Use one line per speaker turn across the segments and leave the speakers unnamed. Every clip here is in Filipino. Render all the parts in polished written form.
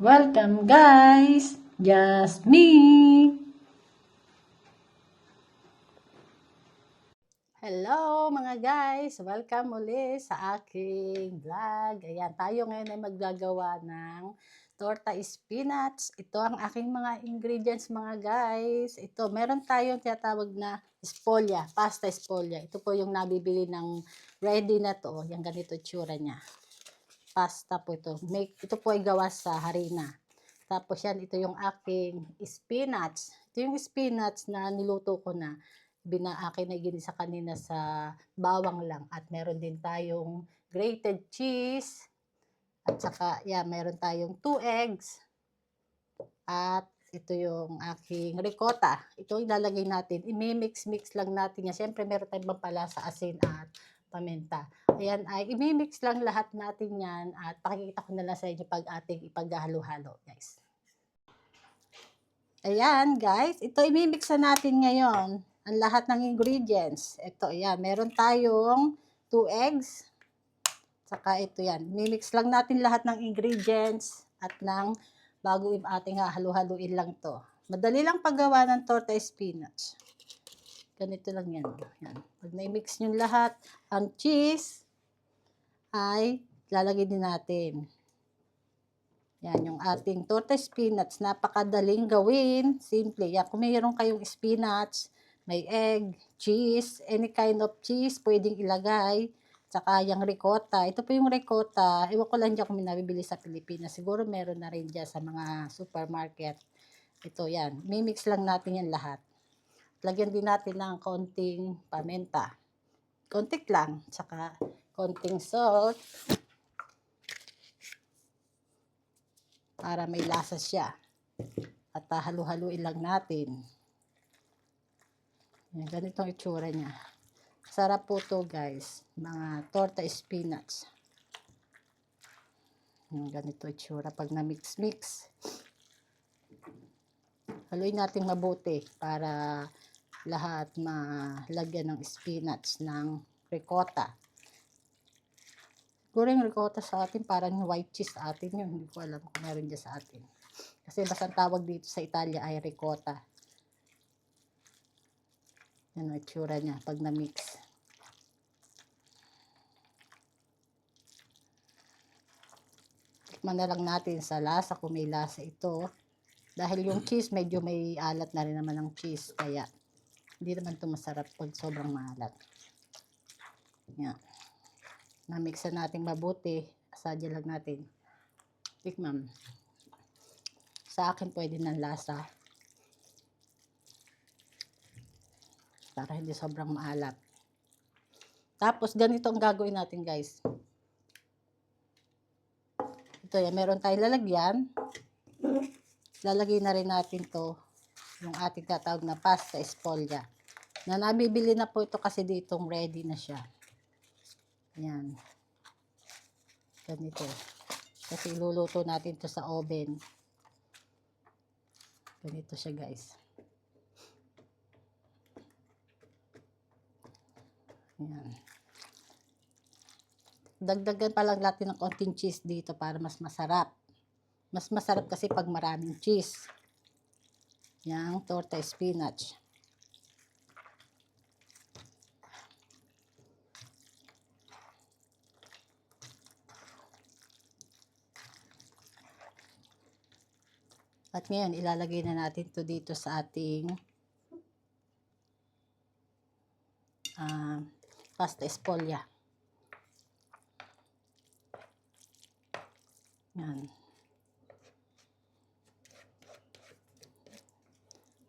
Welcome guys! Just me! Hello mga guys! Welcome uli sa aking vlog. Ayan, tayo ngayon ay maggagawa ng torta spinach. Ito ang aking mga ingredients mga guys. Ito, meron tayong tinatawag na espolya, pasta espolya. Ito po yung nabibili ng ready na to. Yung ganito tsura niya. Pasta po ito. Ito po ay gawa sa harina. Tapos yan, ito yung aking spinach. Ito yung spinach na niluto ko na. Akin na ginisa kanina sa bawang lang. At meron din tayong grated cheese. At saka, yeah, meron tayong 2 eggs. At ito yung aking ricotta. Ito ilalagay natin. I-mix-mix lang natin yan. Siyempre, meron tayong pampalasa, asin at paminta. Ayan, ay i-mix lang lahat natin yan. At pakikita ko na lang sa inyo pag ating ipaghalo-halo, guys. Ayan, guys. Ito i-mix na natin ngayon ang lahat ng ingredients. Ito, ayan. Meron tayong 2 eggs. Saka ito yan. Mimix lang natin lahat ng ingredients at bago ating hahalu-haluin lang to. Madali lang paggawa ng torta spinach. Ganito lang yan. Yan. Pag na-mix nyo lahat, ang cheese ay lalagay din natin. Yan, yung ating torta spinach, napakadaling gawin, simple. Yan, kung mayroon kayong spinach, may egg, cheese, any kind of cheese, pwedeng ilagay. Tsaka yung ricotta. Ito po yung ricotta, ewan ko lang dyan kung nabibili sa Pilipinas. Siguro meron na rin dyan sa mga supermarket. Ito yan, mimix lang natin yan lahat. Lagyan din natin ng konting paminta. Kontik lang, tsaka konting salt. Para may lasa siya. At halu-haluin lang natin. Yan, ganitong itsura niya. Sarap po to guys. Mga torta spinach. Yan, ganito itsura pag na-mix-mix. Haluin natin mabuti para lahat malagyan ng spinach ng ricotta. Siguro yung ricotta sa atin, parang white cheese sa atin yun. Hindi ko alam kung meron dyan sa atin. Kasi basta tawag dito sa Italia ay ricotta. Yan ang itsura niya pag na-mix. Tikman na lang natin sa lasa kung may lasa ito. Dahil yung cheese, medyo may alat na rin naman ng cheese. Kaya hindi naman ito masarap pag sobrang maalat. Yan. Na-mix na natin mabuti. Asadya lang natin. Tikman. Sa akin pwede ng lasa. Para hindi sobrang maalat. Tapos ganito ang gagawin natin guys. Ito yan, meron tayong lalagyan. Lalagay na rin natin to yung ating tatawag na pasta espolya. Na nabibili na po ito kasi ditong ready na siya. Yan. Ganito. Kasi iluluto natin to sa oven. Ganito siya guys. Yan. Dagdagan pa lang natin ng konting cheese dito para mas masarap. Mas masarap kasi pag maraming cheese. Yang torta spinach. At ngayon, ilalagay na natin to dito sa ating pasta espolya. Yan.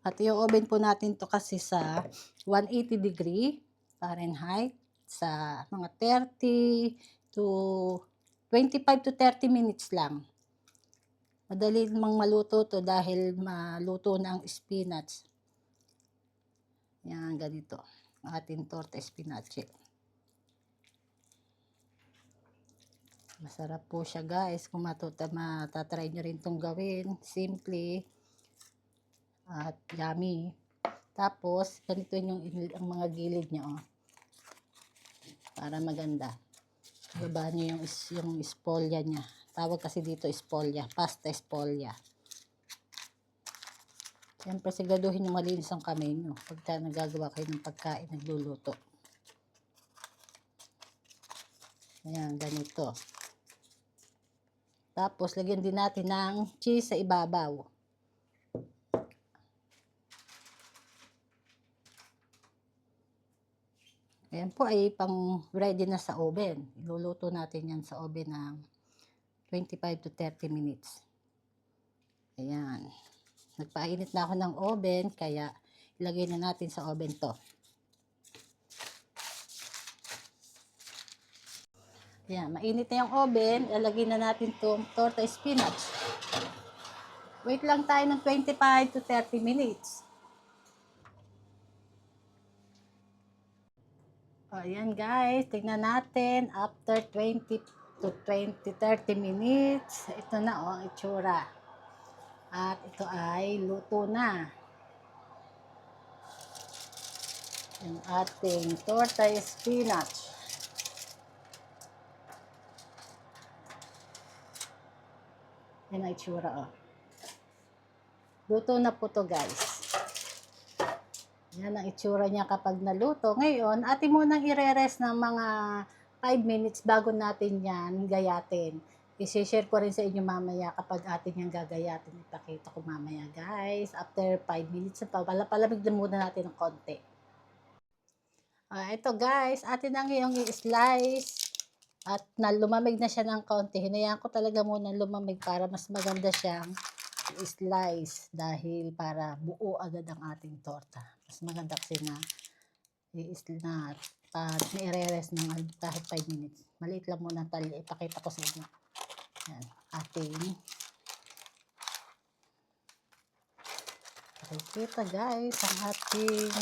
At yung oven po natin to kasi sa 180 degree Fahrenheit sa mga 30 to 25 to 30 minutes lang. Madali namang maluto to dahil maluto na ang spinach. Yan, ganito. Ating torta spinach. Masarap po siya guys. Kung matatry nyo rin itong gawin. Simple. At yummy. Tapos, ganito yung ang mga gilid niya. Oh. Para maganda. Baba nyo yung espolya niya. Tawag kasi dito espolya, pasta espolya. Siyempre siguraduhin yung malinis ang kamay nyo pagka nagagawa kayo ng pagkain, nagluluto. Ayan, ganito. Tapos, lagyan din natin ng cheese sa ibabaw. Ayan po ay pang ready na sa oven. Iluluto natin yan sa oven ng 25 to 30 minutes. Ayan. Nagpainit na ako ng oven, kaya ilagay na natin sa oven to. Ayan, mainit na yung oven. Ilagay na natin itong torta spinach. Wait lang tayo ng 25 to 30 minutes. Ayan guys, tingnan natin after 20 to 30 minutes. Ito na ang itsura. At ito ay luto na. Yung ating torta spinach. Yan ang itsura. Luto na po to guys. Yan ang itsura niya kapag naluto. Ngayon, atin munang i-rest ng mga 5 minutes bago natin yan gayatin. I-share ko rin sa inyo mamaya kapag atin yan gagayatin. Ipakita ko mamaya guys. After 5 minutes, palamig na muna natin ng konti. Ito guys, atin ang iyong i-slice. At lumamig na siya ng konti. Hinayaan ko talaga muna lumamig para mas maganda siyang i-slice dahil para buo agad ang ating torta. Mas maganda kasi na i-rest ng kahit 5 minutes. Maliit lang muna tali. Ipakita ko sa inyo. Yan, ating pakikita guys ang ating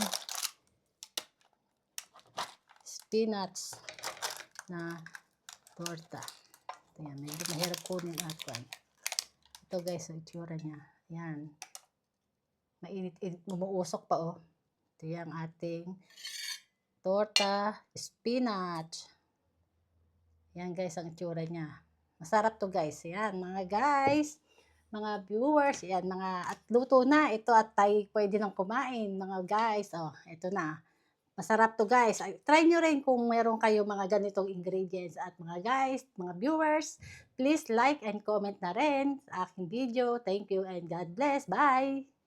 spinach na torta. Ayan, medyo mahirap kunin ito. Ito guys, ang itsura niya. Ayan. Mainit-init, umuusok pa oh. Ito yung ating torta spinach. Ayan guys, ang itsura niya. Masarap to guys. Ayan, mga guys, mga viewers, ayan, at luto na. Ito at tayo pwede nang kumain, mga guys. Oh, ito na. Masarap to guys. Try nyo rin kung meron kayo mga ganitong ingredients. At mga guys, mga viewers, please like and comment na rin sa aking video. Thank you and God bless. Bye!